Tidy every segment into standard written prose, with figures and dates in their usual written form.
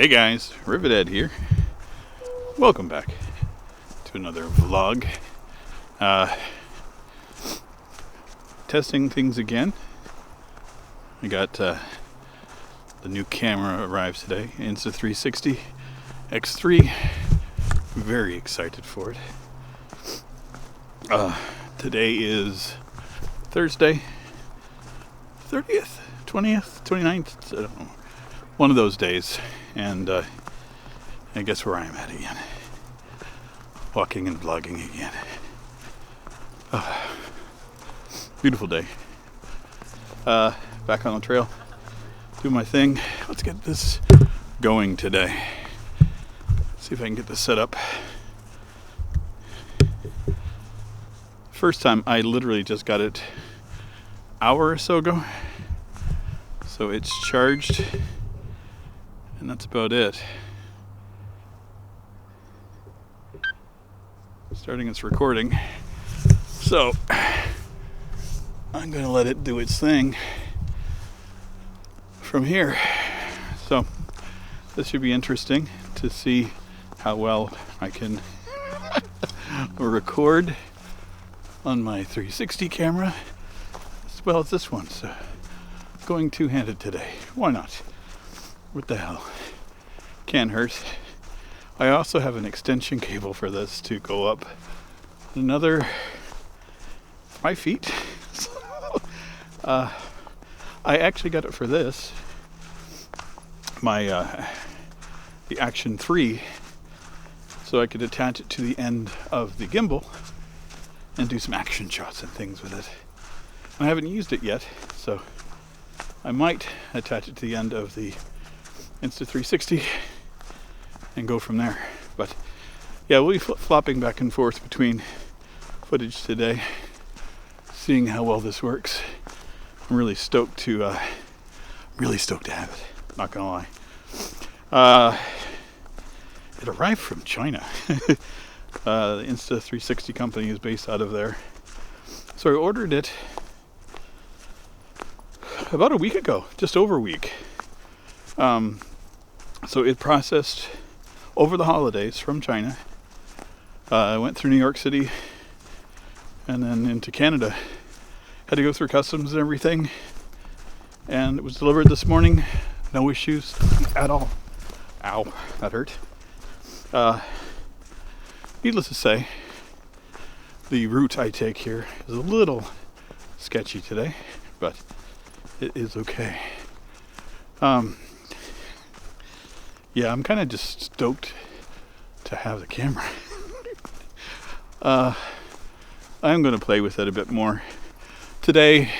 Hey guys, Rivet here. Welcome back to another vlog. Testing things again. I got the new camera arrived today, Insta360 X3. Very excited for it. Today is Thursday, 30th, 20th, 29th, I don't know. One of those days, and I guess where I am at again. Walking and vlogging again. Beautiful day. Back on the trail, do my thing. Let's get this going today. See if I can get this set up. First time, I literally just got it an hour or so ago. So it's charged. And that's about it. Starting its recording. So I'm going to let it do its thing from here. So this should be interesting to see how well I can record on my 360 camera as well as this one. So going two-handed today. Why not? What the hell? Can't hurt. I also have an extension cable for this to go up another 5 feet. I actually got it for this. My the Action 3, so I could attach it to the end of the gimbal and do some action shots and things with it. I haven't used it yet, so I might attach it to the end of the Insta360 and go from there. But yeah, we'll be flopping back and forth between footage today, seeing how well this works. I'm really stoked to have it, not gonna lie. It arrived from China. The Insta360 company is based out of there. So I ordered it about a week ago, just over a week. So it processed over the holidays from China. I went through New York City and then into Canada. Had to go through customs and everything. And it was delivered this morning. No issues at all. Ow, that hurt. Needless to say, the route I take here is a little sketchy today, but it is okay. Yeah, I'm kind of just stoked to have the camera. I'm going to play with it a bit more. Today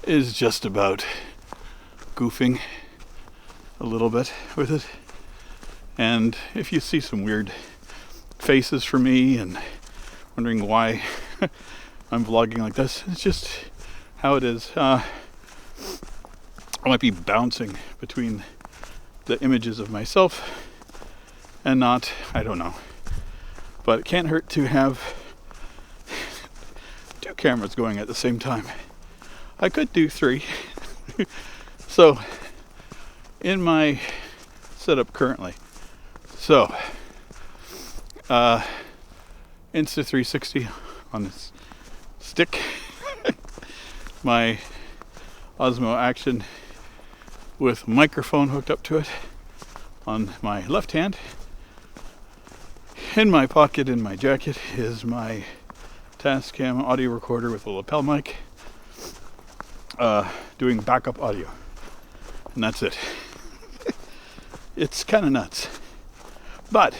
is just about goofing a little bit with it. And if you see some weird faces from me and wondering why I'm vlogging like this, it's just how it is. I might be bouncing between the images of myself and not, I don't know. But it can't hurt to have two cameras going at the same time. I could do 3. So, in my setup currently. So, Insta360 on this stick. My Osmo Action with microphone hooked up to it on my left hand. In my pocket in my jacket is my Tascam audio recorder with a lapel mic, doing backup audio, and that's it. It's kind of nuts, but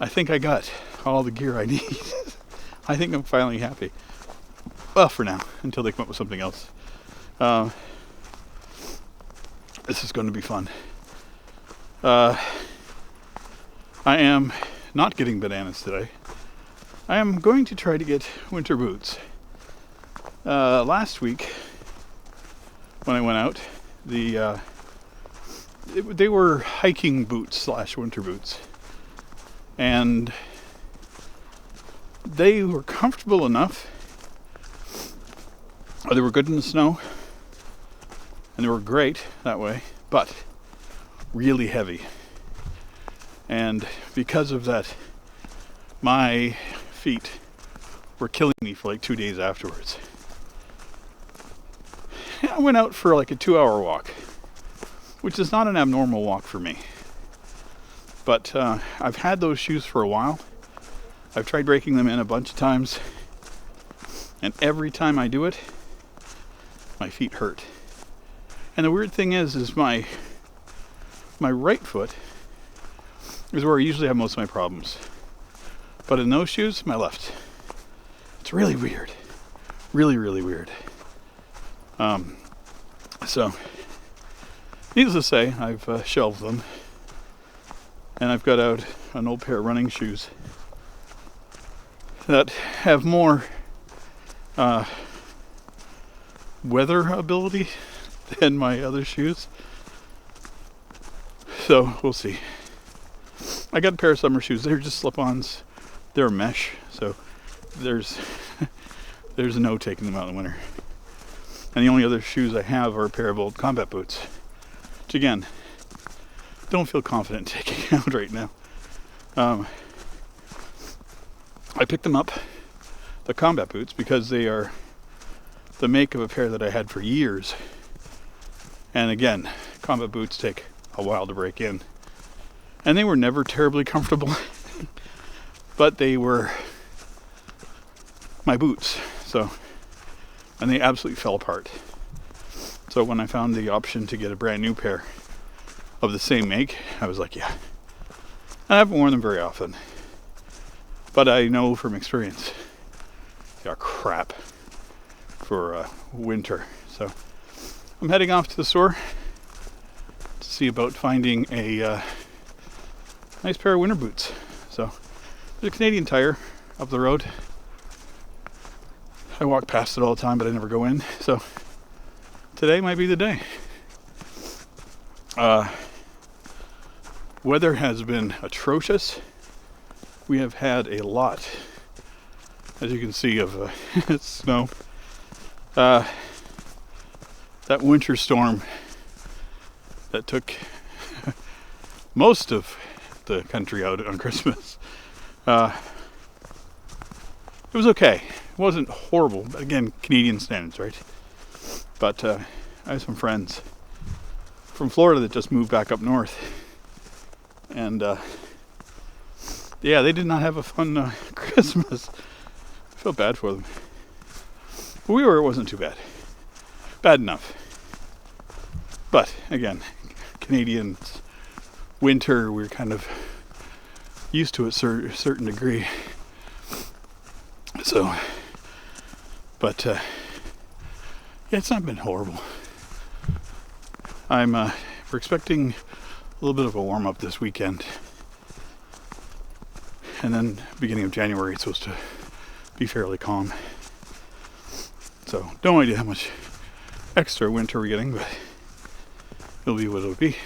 I think I got all the gear I need. I think I'm finally happy. Well, for now, until they come up with something else. This is going to be fun. I am not getting bananas today. I am going to try to get winter boots. Last week, when I went out, they were hiking boots / winter boots. And they were comfortable enough. They were good in the snow. And they were great that way. But really heavy. And because of that, my feet were killing me for like 2 days afterwards. I went out for like a 2-hour walk, which is not an abnormal walk for me. But I've had those shoes for a while. I've tried breaking them in a bunch of times. And every time I do it, my feet hurt. And the weird thing is my right foot is where I usually have most of my problems. But in those shoes, my left. It's really weird. Really, really weird. So, needless to say, I've shelved them. And I've got out an old pair of running shoes that have more weather ability than my other shoes. So, we'll see. I got a pair of summer shoes. They're just slip-ons. They're mesh, so there's no taking them out in the winter. And the only other shoes I have are a pair of old combat boots, which again, don't feel confident taking out right now. I picked them up, the combat boots, because they are the make of a pair that I had for years. And again, combat boots take a while to break in. And they were never terribly comfortable, but they were my boots. And they absolutely fell apart. So when I found the option to get a brand new pair of the same make, I was like, yeah. I haven't worn them very often, but I know from experience they are crap for winter. So I'm heading off to the store to see about finding a nice pair of winter boots. So there's a Canadian Tire up the road. I walk past it all the time, but I never go in. So today might be the day. Weather has been atrocious. We have had a lot, as you can see, of snow. That winter storm that took most of the country out on Christmas. It was okay. It wasn't horrible, but again, Canadian standards, right? But I have some friends from Florida that just moved back up north. And yeah, they did not have a fun Christmas. I felt bad for them. But it wasn't too bad. Bad enough. But again, Canadians, winter, we're kind of used to it to a certain degree. So, but yeah, it's not been horrible. We're expecting a little bit of a warm up this weekend, and then beginning of January it's supposed to be fairly calm. So, no idea how much extra winter we're getting, but it'll be what it'll be.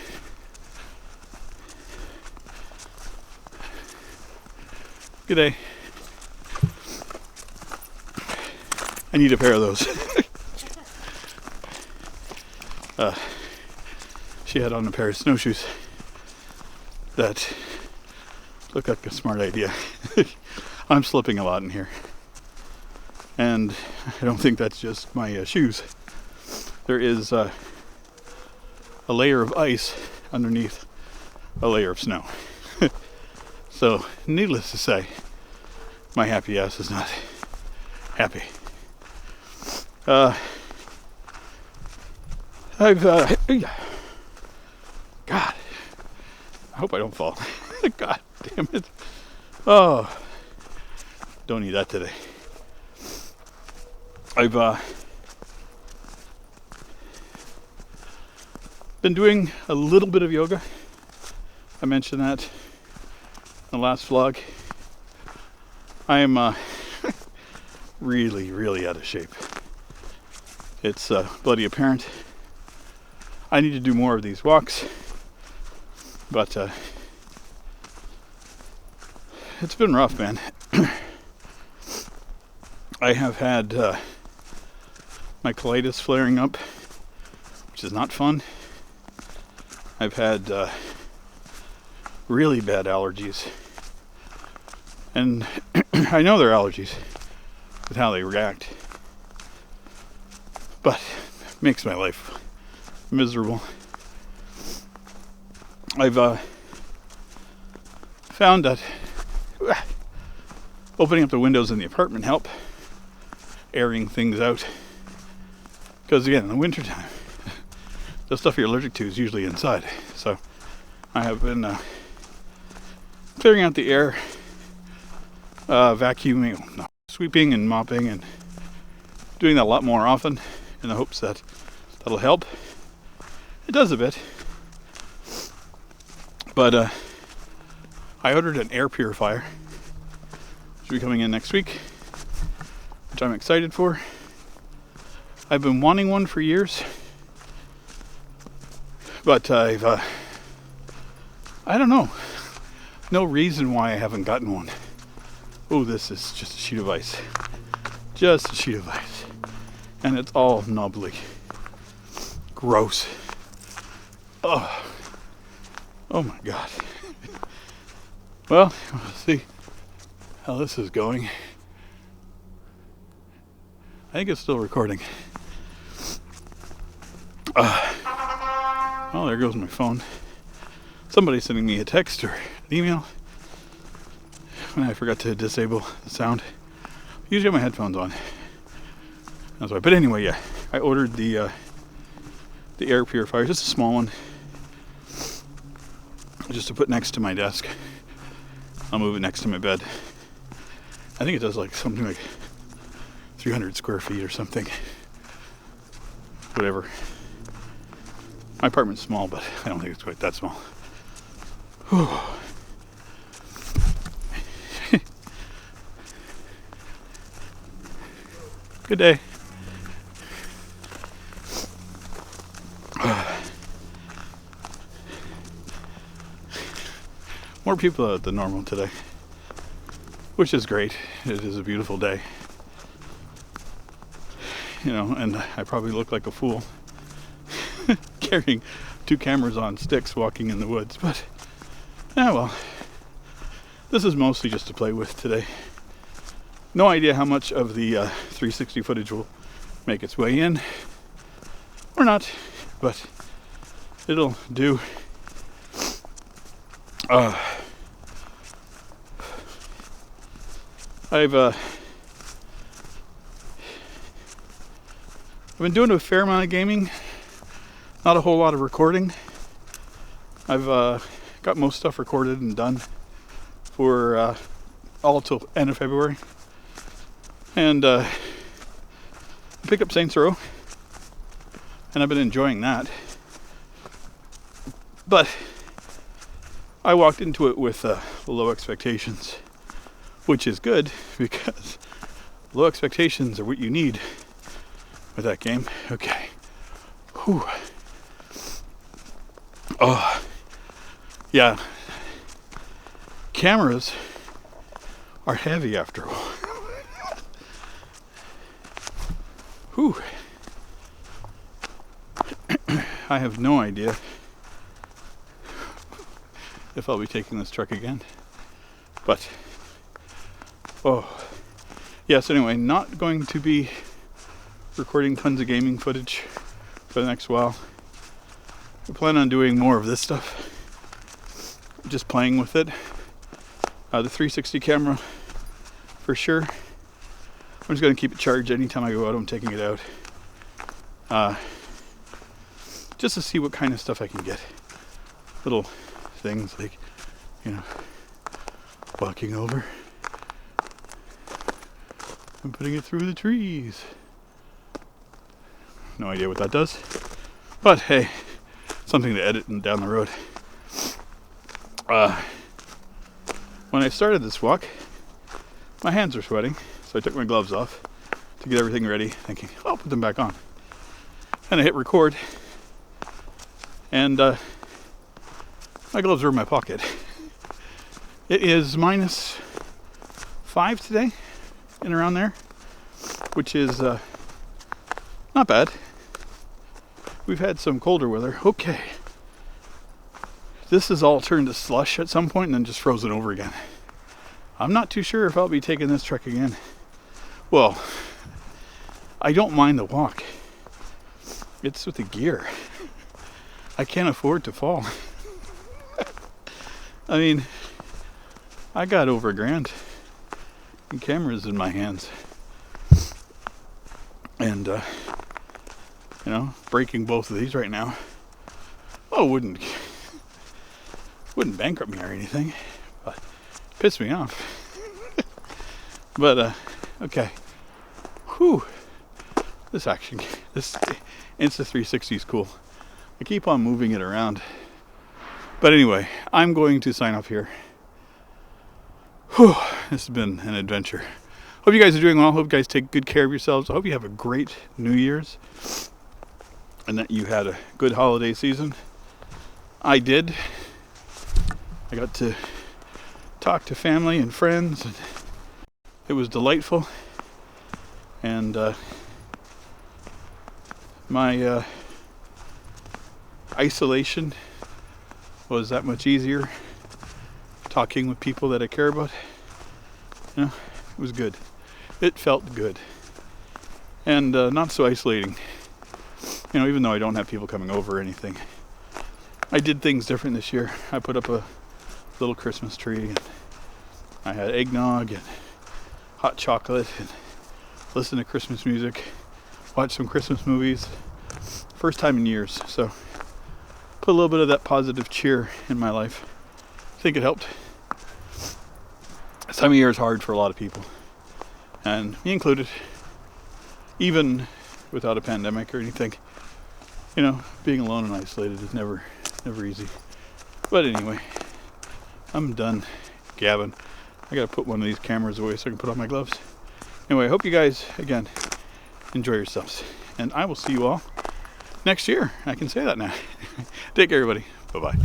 Good day. I need a pair of those. She had on a pair of snowshoes that looked like a smart idea. I'm slipping a lot in here. And I don't think that's just my shoes. There is a layer of ice underneath a layer of snow. So, needless to say, my happy ass is not happy. God, I hope I don't fall. God damn it. Oh, don't need that today. I've been doing a little bit of yoga. I mentioned that in the last vlog. I am really, really out of shape. It's bloody apparent. I need to do more of these walks, but it's been rough, man. I have had my colitis flaring up, which is not fun. I've had really bad allergies. And I know they're allergies with how they react. But it makes my life miserable. I've found that opening up the windows in the apartment help airing things out. Because again, in the wintertime, the stuff you're allergic to is usually inside. So I have been clearing out the air, vacuuming, no, sweeping and mopping, and doing that a lot more often in the hopes that that'll help. It does a bit. But I ordered an air purifier, which will be coming in next week, which I'm excited for. I've been wanting one for years, but I don't know, no reason why I haven't gotten one. Oh, this is just a sheet of ice. Just a sheet of ice. And it's all knobbly. Gross. Oh my God. Well, we'll see how this is going. I think it's still recording. Well, there goes my phone. Somebody's sending me a text or an email. And I forgot to disable the sound. Usually have my headphones on. That's why. But anyway, yeah, I ordered the air purifier, just a small one, just to put next to my desk. I'll move it next to my bed. I think it does like something like 300 square feet or something. Whatever. My apartment's small, but I don't think it's quite that small. Whew. Good day. More people out than normal today, which is great. It is a beautiful day. You know, and I probably look like a fool carrying 2 cameras on sticks walking in the woods, but yeah, well, this is mostly just to play with today. No idea how much of the 360 footage will make its way in or not, but it'll do. I've been doing a fair amount of gaming, not a whole lot of recording. I've got most stuff recorded and done for all till end of February. And I picked up Saints Row, and I've been enjoying that. But I walked into it with low expectations, which is good because low expectations are what you need with that game. Okay. Whew. Oh, yeah. Cameras are heavy after a while. Whew. I have no idea if I'll be taking this truck again. But, oh. Yes, anyway, not going to be recording tons of gaming footage for the next while. I plan on doing more of this stuff. Just playing with it. The 360 camera, for sure. I'm just going to keep it charged anytime I go out. I'm taking it out. Just to see what kind of stuff I can get. Little things like, you know, walking over and putting it through the trees. No idea what that does. But hey, something to edit down the road. When I started this walk, my hands were sweating, so I took my gloves off to get everything ready, thinking, I'll put them back on. And I hit record, and my gloves are in my pocket. It is -5 today, and around there, which is not bad. We've had some colder weather. Okay. this is all turned to slush at some point and then just frozen over again. I'm not too sure if I'll be taking this trek again. Well, I don't mind the walk. It's with the gear. I can't afford to fall. I mean, I got over $1,000 in cameras in my hands. And, breaking both of these right now, wouldn't bankrupt me or anything, but piss me off. But, okay. Whew. This Insta360 is cool. I keep on moving it around. But anyway, I'm going to sign off here. Whew. This has been an adventure. Hope you guys are doing well. Hope you guys take good care of yourselves. I hope you have a great New Year's and that you had a good holiday season. I did. I got to talk to family and friends, and it was delightful. And my isolation was that much easier. Talking with people that I care about, it was good. It felt good, and not so isolating. Even though I don't have people coming over or anything, I did things different this year. I put up a little Christmas tree, and I had eggnog and hot chocolate, and listened to Christmas music, watched some Christmas movies. First time in years, so put a little bit of that positive cheer in my life. I think it helped. This time of year is hard for a lot of people, and me included. Even without a pandemic or anything, being alone and isolated is never easy. But anyway, I'm done gabbing. I gotta put one of these cameras away so I can put on my gloves. Anyway, I hope you guys, again, enjoy yourselves, and I will see you all next year. I can say that now. Take care, everybody. Bye-bye.